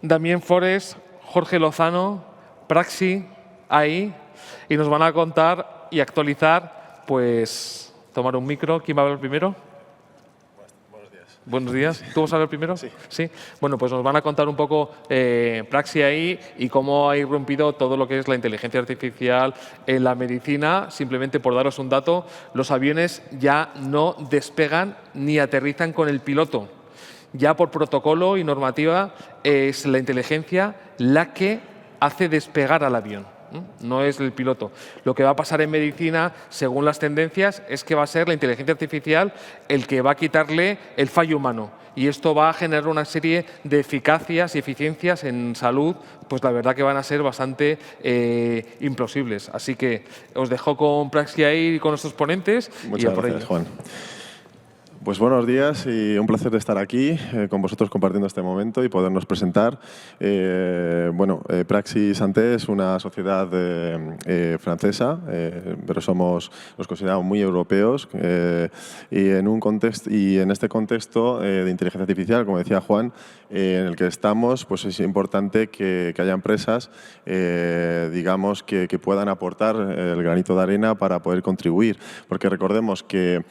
Damián Forés, Jorge Lozano, Praxi, ahí, y nos van a contar y actualizar, pues, tomar un micro. ¿Quién va a hablar primero? Buenos días. Buenos días. ¿Tú vas a hablar primero? Sí. Sí. Bueno, pues nos van a contar un poco Praxi ahí y cómo ha irrumpido todo lo que es la inteligencia artificial en la medicina. Simplemente por daros un dato, los aviones ya no despegan ni aterrizan con el piloto. Ya por protocolo y normativa es la inteligencia la que hace despegar al avión. No es el piloto. Lo que va a pasar en medicina, según las tendencias, es que va a ser la inteligencia artificial el que va a quitarle el fallo humano. Y esto va a generar una serie de eficacias y eficiencias en salud, pues la verdad que van a ser bastante implausibles. Así que os dejo con Praxi ahí y con nuestros ponentes. Muchas gracias, Juan. Pues buenos días y un placer de estar aquí con vosotros compartiendo este momento y podernos presentar. Praxi Santé es una sociedad francesa, pero nos consideramos muy europeos y en este contexto de inteligencia artificial, como decía Juan, en el que estamos, pues es importante que haya empresas, digamos, que puedan aportar el granito de arena para poder contribuir, porque recordemos que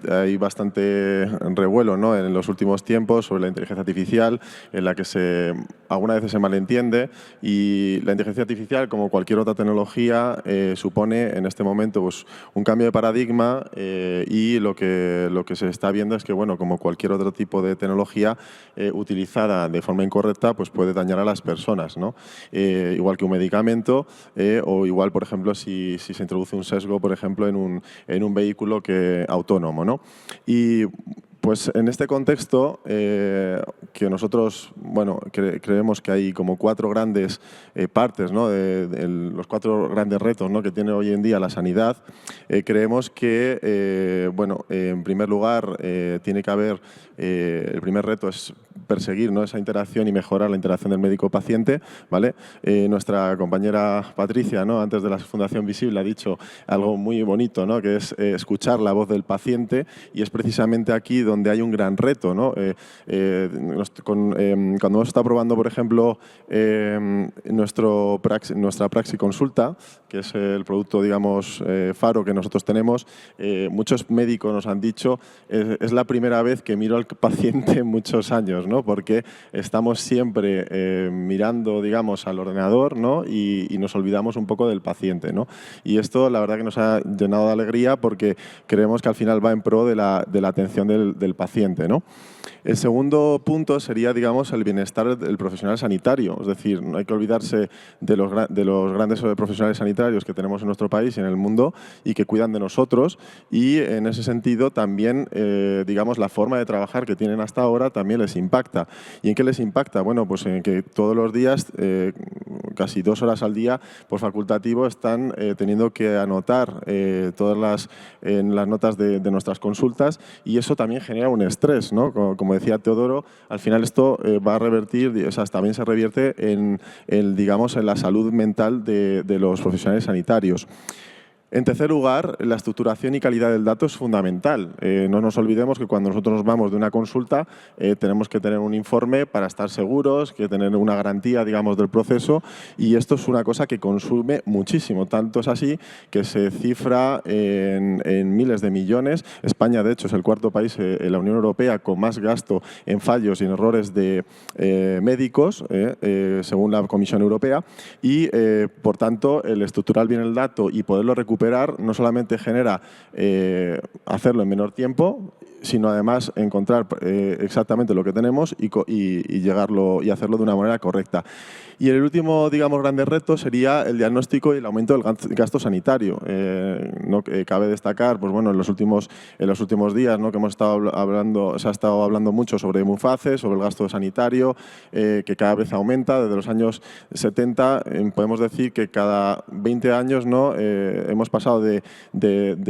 hay bastante revuelo, ¿no?, en los últimos tiempos sobre la inteligencia artificial, en la que algunas veces se malentiende, y la inteligencia artificial, como cualquier otra tecnología, supone en este momento pues, un cambio de paradigma y lo que se está viendo es que, bueno, como cualquier otro tipo de tecnología utilizada de forma incorrecta, pues puede dañar a las personas, ¿no? Igual que un medicamento o igual, por ejemplo, si se introduce un sesgo, por ejemplo, en un vehículo autónomo, ¿no? Y pues en este contexto, que nosotros creemos que hay como cuatro grandes partes, ¿no?, los cuatro grandes retos, ¿no?, que tiene hoy en día la sanidad, creemos que, en primer lugar, tiene que haber, el primer reto es perseguir, ¿no?, esa interacción y mejorar la interacción del médico-paciente, ¿vale? Nuestra compañera Patricia, ¿no?, antes de la Fundación Visible, ha dicho algo muy bonito, ¿no?, que es escuchar la voz del paciente, y es precisamente aquí donde hay un gran reto, ¿no? Cuando hemos estado probando, por ejemplo, nuestra Praxi Consulta, que es el producto, digamos, faro que nosotros tenemos, muchos médicos nos han dicho es la primera vez que miro al paciente en muchos años, ¿no?, porque estamos siempre mirando, digamos, al ordenador, ¿no?, y nos olvidamos un poco del paciente, ¿no? Y esto, la verdad, que nos ha llenado de alegría porque creemos que al final va en pro de la atención del paciente, ¿no? El segundo punto sería, digamos, el bienestar del profesional sanitario. Es decir, no hay que olvidarse de los grandes profesionales sanitarios que tenemos en nuestro país y en el mundo y que cuidan de nosotros. Y en ese sentido también, digamos, la forma de trabajar que tienen hasta ahora también les impacta. ¿Y en qué les impacta? Bueno, pues en que todos los días, casi 2 horas al día, por facultativo, están teniendo que anotar todas las notas de nuestras consultas, y eso también genera un estrés, ¿no? Como decía Teodoro, al final esto va a revertir, o sea, también se revierte en la salud mental de los profesionales sanitarios. En tercer lugar, la estructuración y calidad del dato es fundamental. No nos olvidemos que cuando nosotros nos vamos de una consulta tenemos que tener un informe para estar seguros, que tener una garantía, digamos, del proceso, y esto es una cosa que consume muchísimo. Tanto es así que se cifra en miles de millones. España, de hecho, es el cuarto país en la Unión Europea con más gasto en fallos y en errores de médicos, según la Comisión Europea, y, por tanto, el estructurar bien el dato y poderlo recuperar no solamente genera hacerlo en menor tiempo, sino además encontrar exactamente lo que tenemos y llegarlo y hacerlo de una manera correcta. Y el último, digamos, grande reto sería el diagnóstico y el aumento del gasto sanitario. Cabe destacar, pues bueno, en los últimos días, ¿no?, que hemos estado hablando, se ha estado hablando mucho sobre Muface, sobre el gasto sanitario, que cada vez aumenta. Desde los años 70 podemos decir que cada 20 años, ¿no?, hemos pasado de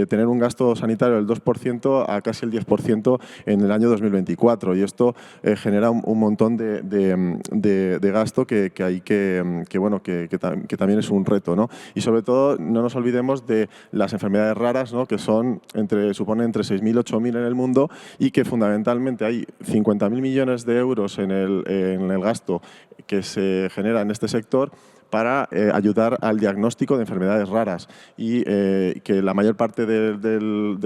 tener un gasto sanitario del 2% a casi el 10%. 20% en el año 2024 y esto genera un montón de gasto que también es un reto, ¿no? Y sobre todo no nos olvidemos de las enfermedades raras, ¿no? Que suponen entre 6.000 y 8.000 en el mundo y que fundamentalmente hay 50.000 millones de euros en el gasto que se genera en este sector para ayudar al diagnóstico de enfermedades raras y que la mayor parte de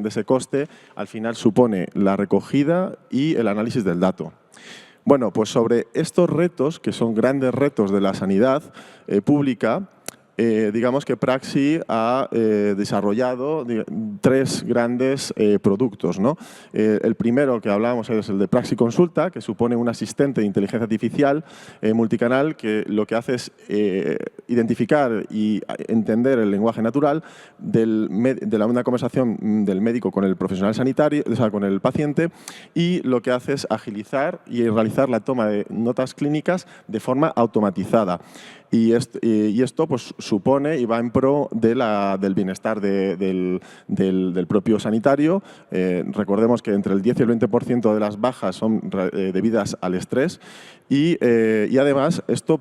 ese coste al final supone la recogida y el análisis del dato. Bueno, pues sobre estos retos, que son grandes retos de la sanidad pública, digamos que Praxi ha desarrollado 3 grandes productos, ¿no? El primero que hablamos es el de Praxi Consulta, que supone un asistente de inteligencia artificial multicanal que lo que hace es identificar y entender el lenguaje natural de una conversación del médico con el profesional sanitario, o sea, con el paciente, y lo que hace es agilizar y realizar la toma de notas clínicas de forma automatizada. Y esto pues, supone y va en pro del bienestar del propio sanitario. Recordemos que entre el 10 y el 20% de las bajas son debidas al estrés y además esto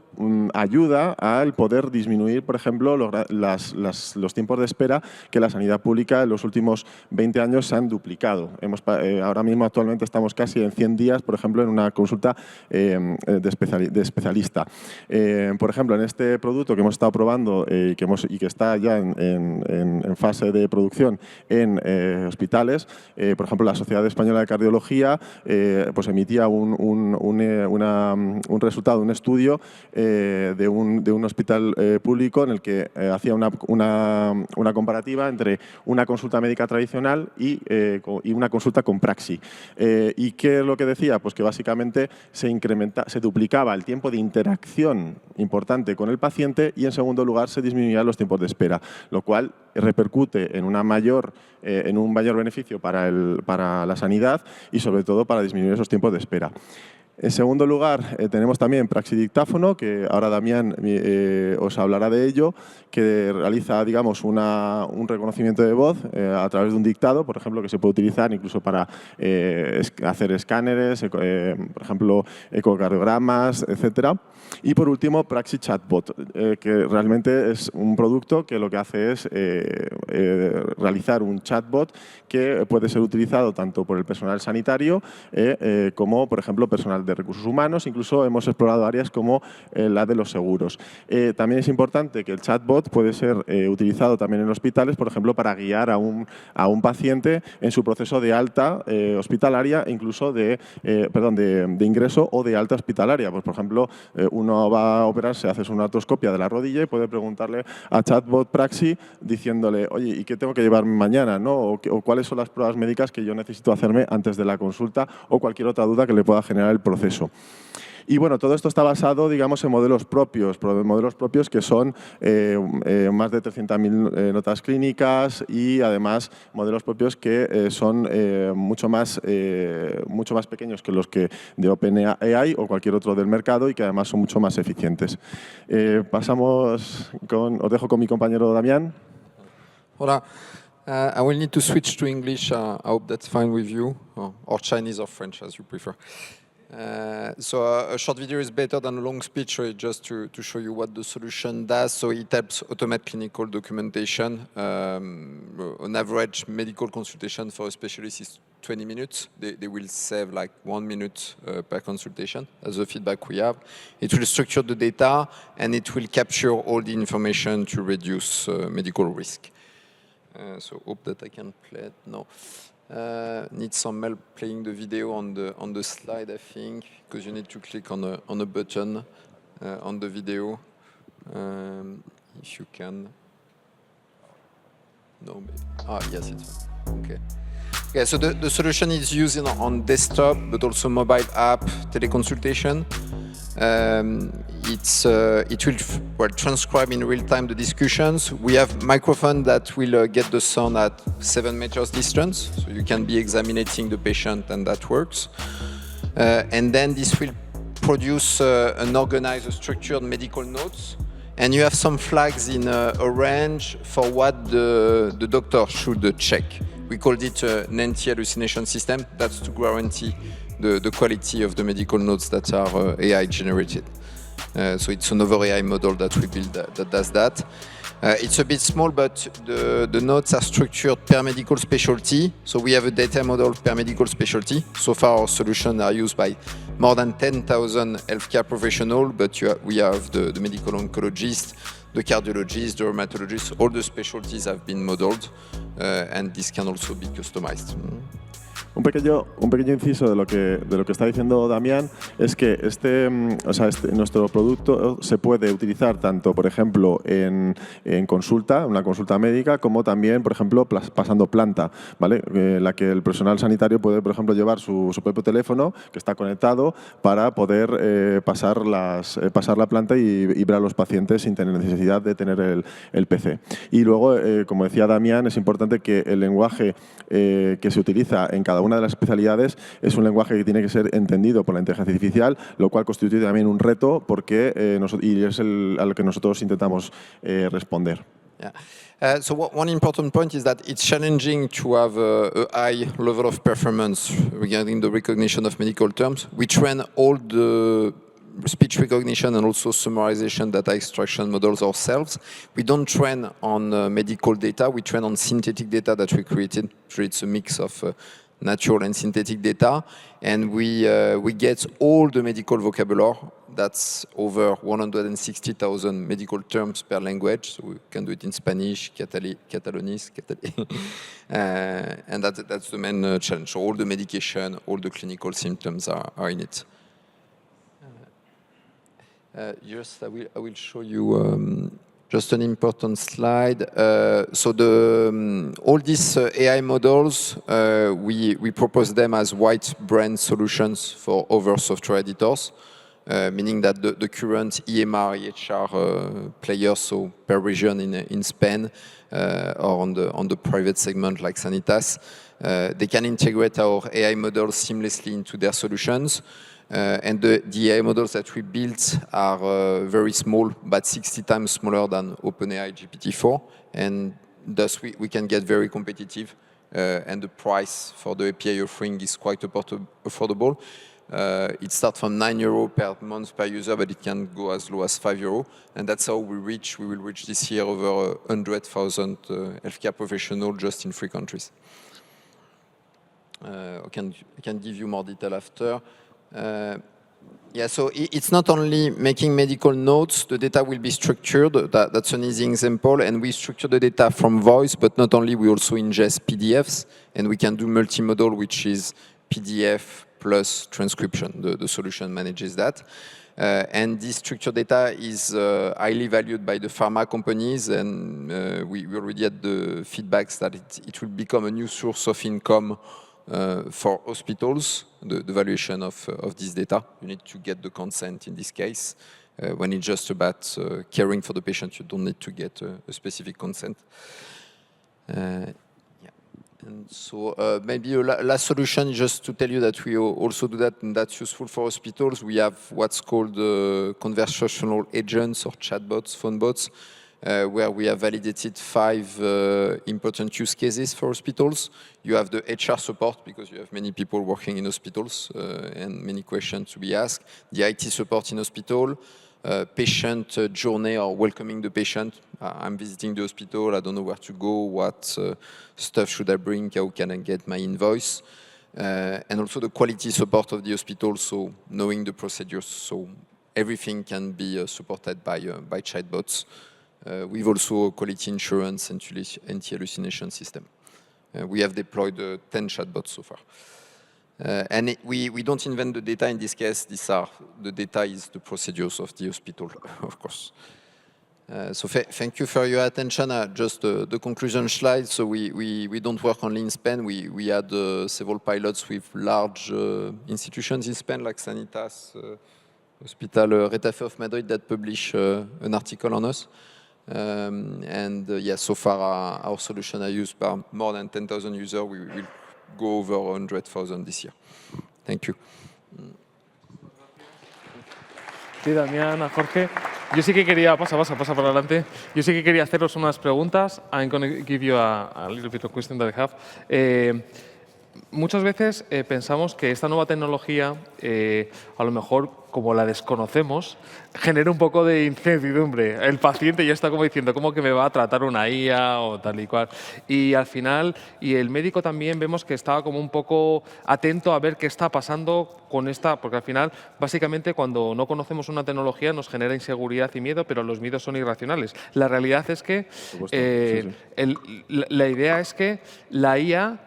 ayuda al poder disminuir, por ejemplo, los tiempos de espera que la sanidad pública en los últimos 20 años se han duplicado. Ahora mismo actualmente estamos casi en 100 días, por ejemplo, en una consulta de especialista. Por ejemplo, en este producto que hemos estado probando y que está ya en fase de producción en hospitales, por ejemplo, la Sociedad Española de Cardiología pues emitía un resultado, un estudio de un hospital público en el que hacía una comparativa entre una consulta médica tradicional y una consulta con Praxi. ¿Y qué es lo que decía? Pues que básicamente se duplicaba el tiempo de interacción importante con el paciente y, en segundo lugar, se disminuían los tiempos de espera, lo cual repercute en un mayor beneficio para la sanidad y, sobre todo, para disminuir esos tiempos de espera. En segundo lugar, tenemos también Praxi Dictáfono, que ahora Damián os hablará de ello, que realiza, digamos, un reconocimiento de voz a través de un dictado, por ejemplo, que se puede utilizar incluso para hacer escáneres, por ejemplo, ecocardiogramas, etcétera. Y por último, Praxi Chatbot, que realmente es un producto que lo que hace es realizar un chatbot que puede ser utilizado tanto por el personal sanitario como, por ejemplo, personal de recursos humanos. Incluso hemos explorado áreas como la de los seguros. También es importante que el chatbot puede ser utilizado también en hospitales, por ejemplo, para guiar a un paciente en su proceso de alta hospitalaria, incluso de ingreso o de alta hospitalaria. Pues, por ejemplo, uno va a operarse, haces una artroscopia de la rodilla y puede preguntarle a chatbot Praxi diciéndole, oye, ¿y qué tengo que llevarme mañana? ¿No? O cuáles son las pruebas médicas que yo necesito hacerme antes de la consulta o cualquier otra duda que le pueda generar el proceso. Y bueno, todo esto está basado, digamos, en modelos propios que son más de 300.000 notas clínicas y además modelos propios que son mucho más pequeños que los que de OpenAI o cualquier otro del mercado y que además son mucho más eficientes. Os dejo con mi compañero Damián. Hola. I will need to switch to English. I hope that's fine with you, or Chinese or French, as you prefer. So a short video is better than a long speech, just to show you what the solution does. So it helps automate clinical documentation. On average, medical consultation for a specialist is 20 minutes. They will save like 1 minute per consultation, as the feedback we have. It will structure the data, and it will capture all the information to reduce medical risk. So hope that I can play it. No. Need some help playing the video on the slide, I think, because you need to click on a button on the video. If you can. No, maybe. Yes, it's fine. Okay. Okay, so the solution is used on desktop, but also mobile app, teleconsultation. It will transcribe in real time the discussions. We have microphone that will get the sound at 7 meters distance, so you can be examining the patient, and that works. And then this will produce an organized, structured medical notes. And you have some flags in orange for what the doctor should check. we called it an anti-hallucination system. That's to guarantee the quality of the medical notes that are AI generated. So it's another AI model that we build that does that. It's a bit small, but the notes are structured per medical specialty. So we have a data model per medical specialty. So far, our solutions are used by more than 10,000 healthcare professionals, but we have the medical oncologist, the cardiologist, the rheumatologist, all the specialties have been modeled, and this can also be customized. Un pequeño inciso de lo que está diciendo Damián es que nuestro producto se puede utilizar tanto, por ejemplo, en consulta, una consulta médica, como también, por ejemplo, pasando planta, ¿vale? La que el personal sanitario puede, por ejemplo, llevar su propio teléfono que está conectado para poder pasar la planta y ver a los pacientes sin tener necesidad de tener el PC. Y luego, como decía Damián, es importante que el lenguaje que se utiliza en cada una de las especialidades es un lenguaje que tiene que ser entendido por la inteligencia artificial, lo cual constituye también un reto porque y es al que nosotros intentamos responder. Yeah. So one important point is that it's challenging to have a high level of performance regarding the recognition of medical terms. We train all the speech recognition and also summarization data extraction models ourselves. We don't train on medical data, we train on synthetic data that we created. So it's a mix of natural and synthetic data, and we get all the medical vocabulary. That's over 160,000 medical terms per language, so we can do it in Spanish, Catalanese, and that's the main challenge. So all the medication, all the clinical symptoms are in it. Just I will show you just an important slide. So all these AI models, we propose them as white brand solutions for other software editors, meaning that the current EMR, EHR players, so per region in Spain or on the private segment like Sanitas, they can integrate our AI models seamlessly into their solutions. And the AI models that we built are very small, but 60 times smaller than OpenAI GPT-4, and thus we can get very competitive, and the price for the API offering is quite affordable. It starts from €9 per month per user, but it can go as low as €5, and that's how we will reach this year over 100,000 healthcare professionals just in 3 countries. I can give you more detail after. Yeah, so it's not only making medical notes, the data will be structured, that's an easy example, and we structure the data from voice, but not only, we also ingest PDFs, and we can do multimodal, which is PDF plus transcription. The solution manages that. And this structured data is highly valued by the pharma companies, and we already had the feedbacks that it will become a new source of income for hospitals, the valuation of this data. You need to get the consent in this case. When it's just about caring for the patient, you don't need to get a specific consent. Yeah. And so maybe a last solution, just to tell you that we also do that, and that's useful for hospitals. We have what's called conversational agents or chatbots, phone bots, where we have validated 5 important use cases for hospitals. You have the HR support, because you have many people working in hospitals and many questions to be asked. The IT support in hospital, patient journey or welcoming the patient. I'm visiting the hospital, I don't know where to go, what stuff should I bring, how can I get my invoice? And also the quality support of the hospital, so knowing the procedures, so everything can be supported by chatbots. We've also a quality insurance and anti-hallucination system. We have deployed 10 chatbots so far. And we don't invent the data in this case. The data is the procedures of the hospital, of course. So thank you for your attention. Just the conclusion slide. So we don't work only in Spain. We had several pilots with large institutions in Spain, like Sanitas, Hospital Retafe of Madrid, that publish an article on us. Yeah, so far our solution are used by more than 10,000 users. We will go over 100,000 this year. Thank you. Sí, Damián, a Jorge. Yo sí que quería, pasa para adelante. Yo sí que quería haceros unas preguntas. I'm going to give you a little bit of question that I have. Muchas veces pensamos que esta nueva tecnología, a lo mejor como la desconocemos, genera un poco de incertidumbre. El paciente ya está como diciendo, ¿cómo que me va a tratar una IA o tal y cual? Y al final, y el médico también vemos que estaba como un poco atento a ver qué está pasando con esta, porque al final, básicamente, cuando no conocemos una tecnología nos genera inseguridad y miedo, pero los miedos son irracionales. La realidad es que la idea es que la IA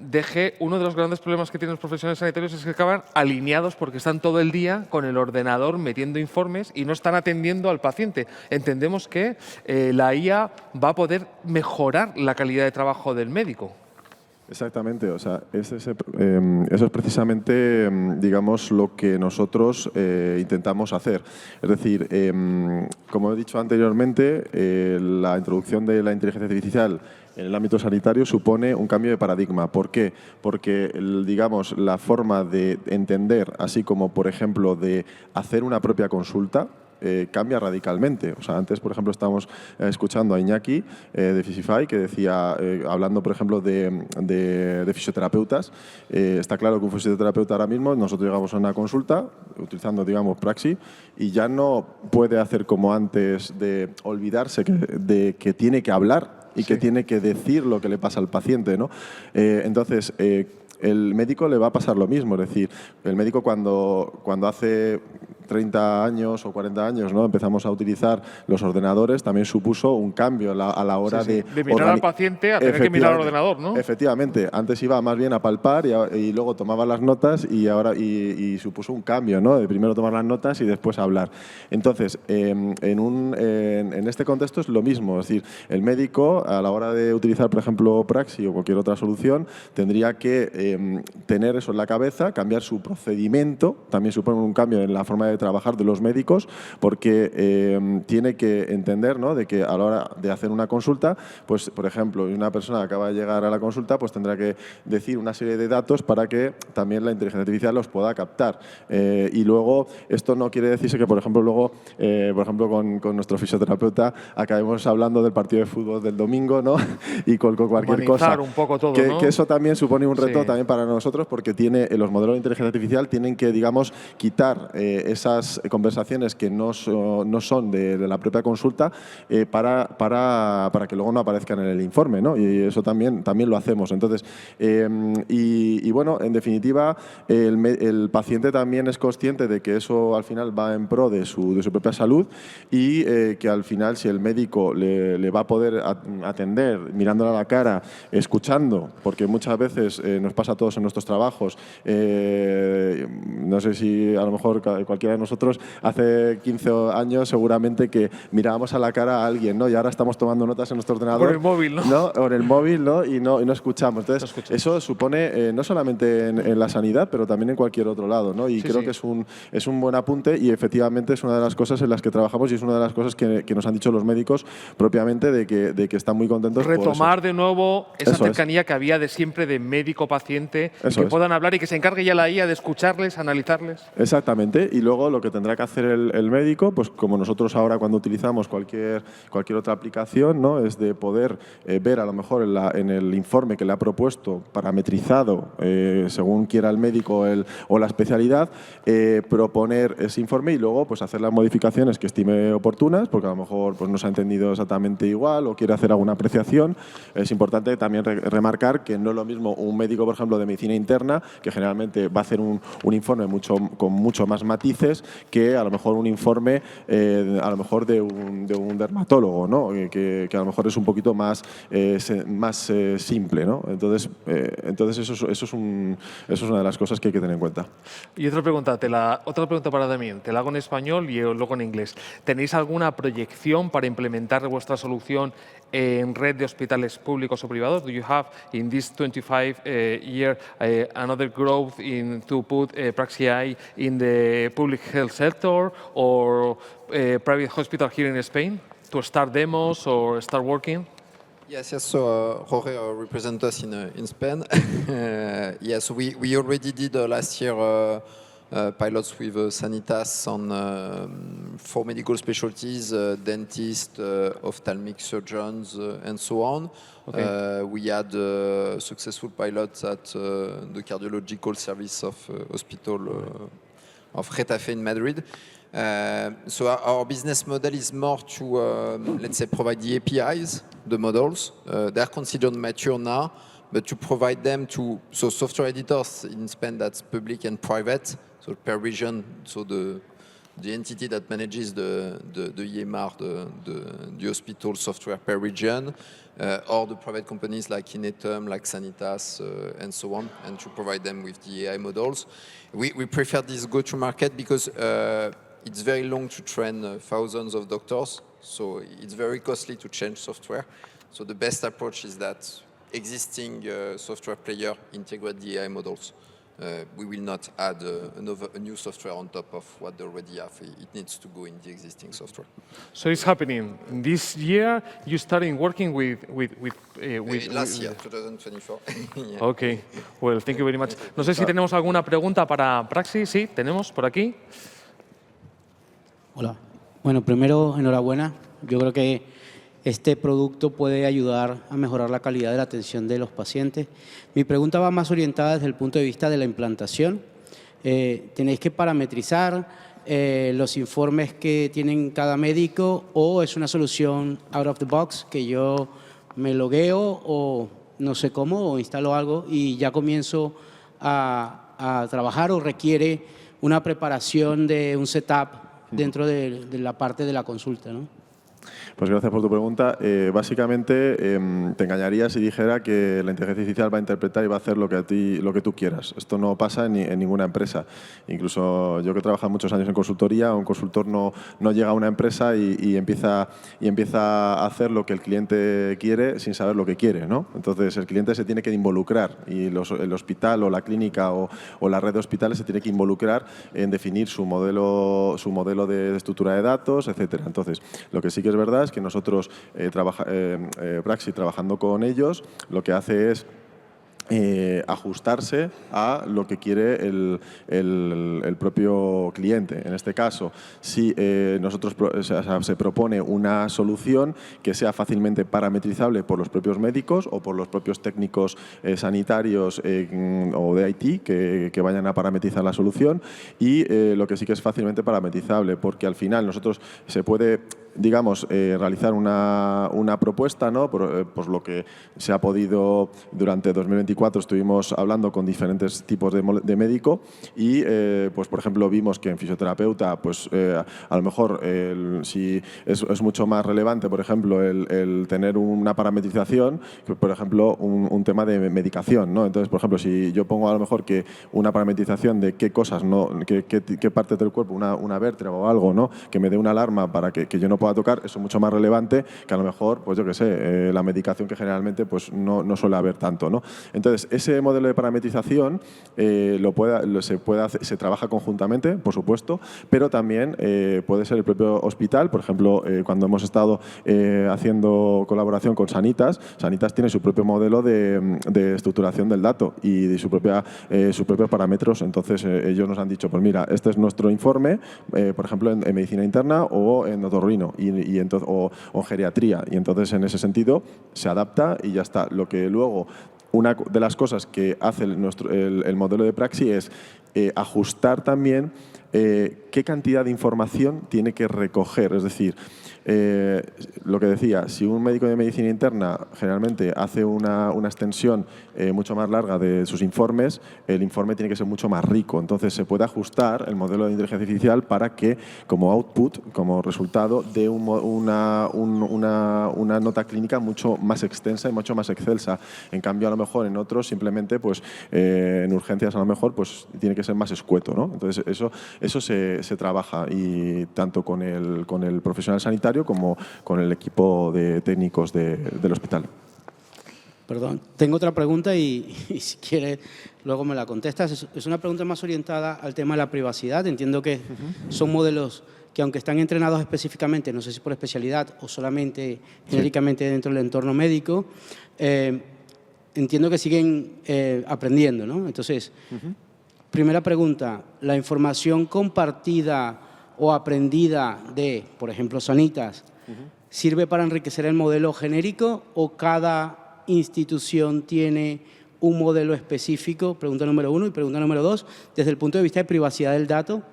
deje uno de los grandes problemas que tienen los profesionales sanitarios es que acaban alineados porque están todo el día con el ordenador metiendo informes y no están atendiendo al paciente. Entendemos que la IA va a poder mejorar la calidad de trabajo del médico. Exactamente, o sea, eso es precisamente, digamos, lo que nosotros intentamos hacer. Es decir, como he dicho anteriormente, la introducción de la inteligencia artificial en el ámbito sanitario supone un cambio de paradigma. ¿Por qué? Porque, digamos, la forma de entender, así como, por ejemplo, de hacer una propia consulta, cambia radicalmente. O sea, antes, por ejemplo, estábamos escuchando a Iñaki de Physify que decía, hablando, por ejemplo, de fisioterapeutas, está claro que un fisioterapeuta ahora mismo, nosotros llegamos a una consulta utilizando, digamos, Praxi y ya no puede hacer como antes de olvidarse de que tiene que hablar y que tiene que decir lo que le pasa al paciente, ¿no? Entonces, el médico le va a pasar lo mismo. Es decir, el médico cuando hace 30 años o 40 años, ¿no?, empezamos a utilizar los ordenadores, también supuso un cambio a la hora de mirar al paciente a tener que mirar al ordenador, ¿no? Efectivamente. Antes iba más bien a palpar y luego tomaba las notas y ahora supuso un cambio, ¿no? De primero tomar las notas y después hablar. Entonces, en este contexto es lo mismo. Es decir, el médico, a la hora de utilizar, por ejemplo, Praxi o cualquier otra solución, tendría que tener eso en la cabeza, cambiar su procedimiento, también supone un cambio en la forma de trabajar de los médicos, porque tiene que entender, ¿no?, de que a la hora de hacer una consulta, pues, por ejemplo, una persona que acaba de llegar a la consulta, pues tendrá que decir una serie de datos para que también la inteligencia artificial los pueda captar. Y luego, esto no quiere decirse que, por ejemplo, luego, por ejemplo, con nuestro fisioterapeuta acabemos hablando del partido de fútbol del domingo, ¿no? Y con cualquier cosa. Un poco todo, que, ¿no? que eso también supone un reto también para nosotros, porque los modelos de inteligencia artificial tienen que, digamos, quitar esas conversaciones que no son de la propia consulta para que luego no aparezcan en el informe, ¿no? Y eso también lo hacemos. Entonces, y bueno, en definitiva, el paciente también es consciente de que eso al final va en pro de su propia salud y que al final, si el médico le va a poder atender mirándole a la cara, escuchando, porque muchas veces nos pasa a todos en nuestros trabajos, no sé si a lo mejor cualquiera de nosotros hace 15 años seguramente que mirábamos a la cara a alguien, ¿no? Y ahora estamos tomando notas en nuestro ordenador. Por el móvil, ¿no? O en el móvil, ¿no? Y no escuchamos. Entonces, eso supone, no solamente en la sanidad, pero también en cualquier otro lado, ¿no? Y creo que es un buen apunte y efectivamente es una de las cosas en las que trabajamos y es una de las cosas que nos han dicho los médicos propiamente de que están muy contentos. Retomar de nuevo esa cercanía que había de siempre de médico-paciente, que puedan hablar y que se encargue ya la IA de escucharles, analizarles. Exactamente. Y luego lo que tendrá que hacer el médico, pues como nosotros ahora cuando utilizamos cualquier otra aplicación, ¿no?, es de poder ver a lo mejor en el informe que le ha propuesto, parametrizado, según quiera el médico o la especialidad, proponer ese informe y luego pues hacer las modificaciones que estime oportunas, porque a lo mejor pues no se ha entendido exactamente igual o quiere hacer alguna apreciación. Es importante también remarcar que no es lo mismo un médico, por ejemplo, de medicina interna, que generalmente va a hacer un informe con mucho más matices que a lo mejor un informe a lo mejor de un dermatólogo, ¿no? Que a lo mejor es un poquito más simple, ¿no? Entonces eso es una de las cosas que hay que tener en cuenta. Y otra pregunta para Damián, te la hago en español y luego en inglés. ¿Tenéis alguna proyección para implementar vuestra solución en red de hospitales públicos o privados? Do you have in this 25 year another growth to put Praxi AI in the public health sector or private hospital here in Spain to start demos or start working? Yes. So Jorge represents us in Spain. Yes, we already did last year pilots with Sanitas on 4 medical specialties, dentists, ophthalmic surgeons, and so on. Okay. We had successful pilots at the cardiological service of hospital of Getafe in Madrid. So our business model is more to, let's say, provide the APIs, the models. They're considered mature now, but to provide them to software editors in Spain, that's public and private. So per region, so the entity that manages the EMR, the hospital software per region, or the private companies like Inetum, like Sanitas, and so on, and to provide them with the AI models. We prefer this go-to-market because it's very long to train thousands of doctors, so it's very costly to change software. So the best approach is that existing software player integrate the AI models. We will not add a new software on top of what they already have. It needs to go in the existing software. So it's happening. This year, you started working with Last year, 2024. Yeah. Ok, well, thank you very much. No sé si tenemos alguna pregunta para Praxis. Sí, tenemos por aquí. Hola. Bueno, primero, enhorabuena. Yo creo que este producto puede ayudar a mejorar la calidad de la atención de los pacientes. Mi pregunta va más orientada desde el punto de vista de la implantación. ¿Tenéis que parametrizar los informes que tienen cada médico o es una solución out of the box que yo me logueo o no sé cómo o instalo algo y ya comienzo a trabajar o requiere una preparación de un setup dentro de la parte de la consulta, ¿no? Pues gracias por tu pregunta. Básicamente te engañaría si dijera que la inteligencia artificial va a interpretar y va a hacer lo que tú quieras. Esto no pasa en ninguna empresa. Incluso yo que he trabajado muchos años en consultoría, un consultor no llega a una empresa y empieza a hacer lo que el cliente quiere sin saber lo que quiere, ¿no? Entonces el cliente se tiene que involucrar y el hospital o la clínica o la red de hospitales se tiene que involucrar en definir su modelo de estructura de datos, etcétera. Entonces, lo que sí que es verdad es que nosotros, Praxis, trabajando con ellos, lo que hace es ajustarse a lo que quiere el propio cliente. En este caso, si se propone una solución que sea fácilmente parametrizable por los propios médicos o por los propios técnicos sanitarios o de IT que vayan a parametrizar la solución y lo que sí que es fácilmente parametrizable, porque al final nosotros se puede, digamos, realizar una propuesta, ¿no? Pues lo que se ha podido durante 2024 estuvimos hablando con diferentes tipos de médico y, pues por ejemplo, vimos que en fisioterapeuta, pues a lo mejor si es mucho más relevante, por ejemplo, el tener una parametrización que, por ejemplo, un tema de medicación, ¿no? Entonces, por ejemplo, si yo pongo a lo mejor que una parametrización de qué cosas, ¿no? qué parte del cuerpo, una vértebra o algo, ¿no? Que me dé una alarma para que yo no pueda tocar, eso es mucho más relevante que a lo mejor, pues yo qué sé, la medicación que generalmente pues no suele haber tanto, ¿no? Entonces, ese modelo de parametrización se trabaja conjuntamente, por supuesto, pero también puede ser el propio hospital. Por ejemplo, cuando hemos estado haciendo colaboración con Sanitas, Sanitas tiene su propio modelo de estructuración del dato y sus propios parámetros. Entonces, ellos nos han dicho, pues mira, este es nuestro informe, por ejemplo, en medicina interna o en otorrino o en geriatría. Y entonces, en ese sentido, se adapta y ya está. Lo que luego, una de las cosas que hace el modelo de Praxis es ajustar también qué cantidad de información tiene que recoger. Es decir, lo que decía, si un médico de medicina interna generalmente hace una extensión mucho más larga de sus informes, el informe tiene que ser mucho más rico. Entonces se puede ajustar el modelo de inteligencia artificial para que como output, como resultado, dé una nota clínica mucho más extensa y mucho más excelsa. En cambio, a lo mejor en otros simplemente, pues en urgencias a lo mejor, pues tiene que ser más escueto, ¿no? Entonces eso se trabaja y tanto con el profesional sanitario como con el equipo de técnicos del hospital. Perdón, tengo otra pregunta y si quieres luego me la contestas. Es una pregunta más orientada al tema de la privacidad. Entiendo que son modelos que aunque están entrenados específicamente, no sé si por especialidad o solamente genéricamente dentro del entorno médico, entiendo que siguen aprendiendo, ¿no? Entonces, Primera pregunta, ¿la información compartida o aprendida de, por ejemplo, Sanitas, sirve para enriquecer el modelo genérico o cada institución tiene un modelo específico? Pregunta número 1. Y pregunta número 2, desde el punto de vista de privacidad del dato,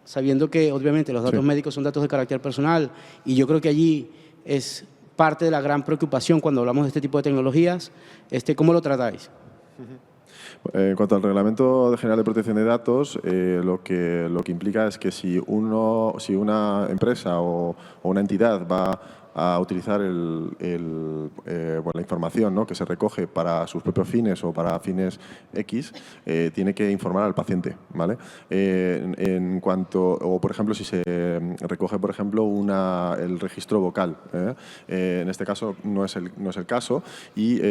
sabiendo que obviamente los datos médicos son datos de carácter personal y yo creo que allí es parte de la gran preocupación cuando hablamos de este tipo de tecnologías, ¿cómo lo tratáis? En cuanto al Reglamento General de Protección de Datos, lo que implica es que si una empresa o una entidad va a utilizar la información, ¿no?, que se recoge para sus propios fines o para fines X, tiene que informar al paciente, ¿vale? En cuanto, o por ejemplo, si se recoge, por ejemplo, el registro vocal, en este caso no es el caso y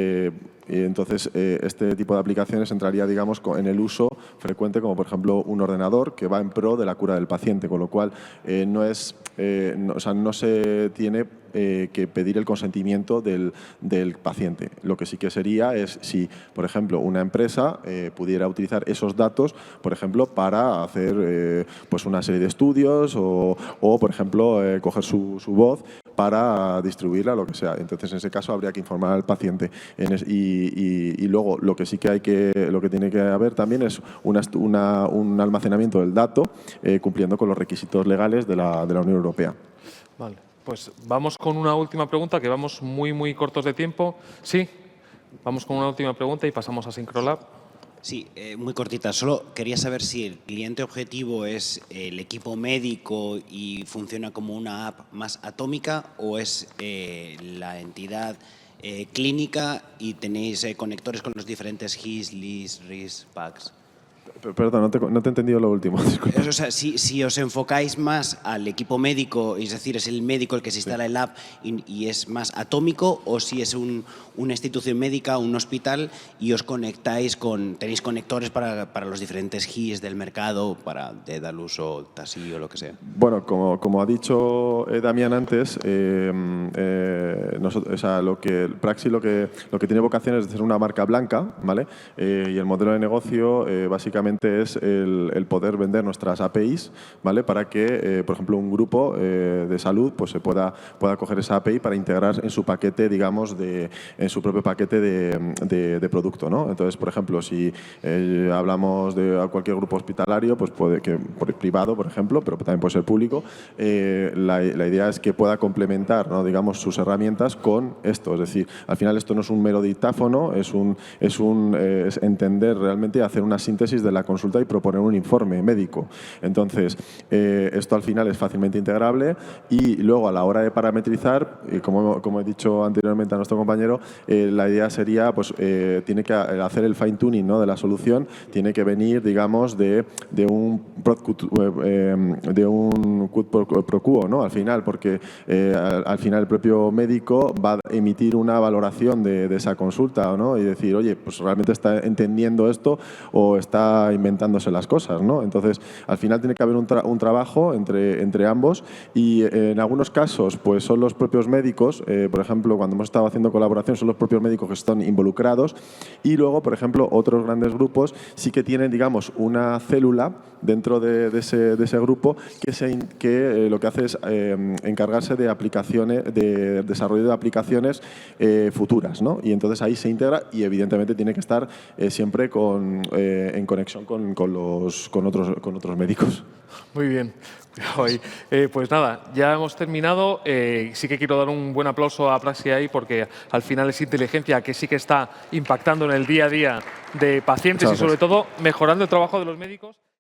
entonces este tipo de aplicaciones entraría, digamos, en el uso frecuente, como por ejemplo un ordenador que va en pro de la cura del paciente, con lo cual no se tiene que pedir el consentimiento del paciente. Lo que sí que sería es si, por ejemplo, una empresa pudiera utilizar esos datos, por ejemplo, para hacer pues una serie de estudios o por ejemplo, coger su voz para distribuirla, lo que sea. Entonces, en ese caso, habría que informar al paciente. Y luego, lo que tiene que haber también es un almacenamiento del dato cumpliendo con los requisitos legales de la Unión Europea. Vale. Pues vamos con una última pregunta, que vamos muy cortos de tiempo. Sí, vamos con una última pregunta y pasamos a Syncrolab. Sí, muy cortita. Solo quería saber si el cliente objetivo es el equipo médico y funciona como una app más atómica o es la entidad clínica y tenéis conectores con los diferentes GIS, LIS, RIS, PACS. Perdón, no te he entendido lo último. Disculpa. O sea, si os enfocáis más al equipo médico, es decir, es el médico el que se instala el app y es más atómico, o si es una institución médica, un hospital, y os conectáis tenéis conectores para los diferentes GIS del mercado, para Dedalus o Tasi o lo que sea. Bueno, como ha dicho Damián antes, Praxi lo que tiene vocación es de ser una marca blanca, ¿vale? Y el modelo de negocio básicamente es el poder vender nuestras APIs, ¿vale? Para que, por ejemplo, un grupo de salud pues se pueda coger esa API para integrar en su paquete, digamos, en su propio paquete de producto, ¿no? Entonces, por ejemplo, si hablamos de cualquier grupo hospitalario, pues puede que privado, por ejemplo, pero también puede ser público, la idea es que pueda complementar, ¿no?, digamos, sus herramientas con esto. Es decir, al final esto no es un mero dictáfono, es entender realmente, hacer una síntesis de la consulta y proponer un informe médico. Entonces, esto al final es fácilmente integrable y luego a la hora de parametrizar, como he dicho anteriormente a nuestro compañero, la idea sería, pues, tiene que hacer el fine tuning, ¿no?, de la solución, tiene que venir, digamos, de un quid pro quo, ¿no?, al final, porque al final el propio médico va a emitir una valoración de esa consulta, ¿no?, y decir, oye, pues realmente está entendiendo esto o está inventándose las cosas, ¿no? Entonces, al final tiene que haber un trabajo entre ambos y en algunos casos pues son los propios médicos, por ejemplo, cuando hemos estado haciendo colaboración son los propios médicos que están involucrados y luego, por ejemplo, otros grandes grupos sí que tienen, digamos, una célula dentro de ese grupo que lo que hace es encargarse de aplicaciones, de desarrollo de aplicaciones futuras, ¿no? Y entonces ahí se integra y evidentemente tiene que estar siempre en conexión con otros médicos. Muy bien. Pues nada, ya hemos terminado. Sí que quiero dar un buen aplauso a Praxi AI porque al final es inteligencia que sí que está impactando en el día a día de pacientes y sobre todo mejorando el trabajo de los médicos.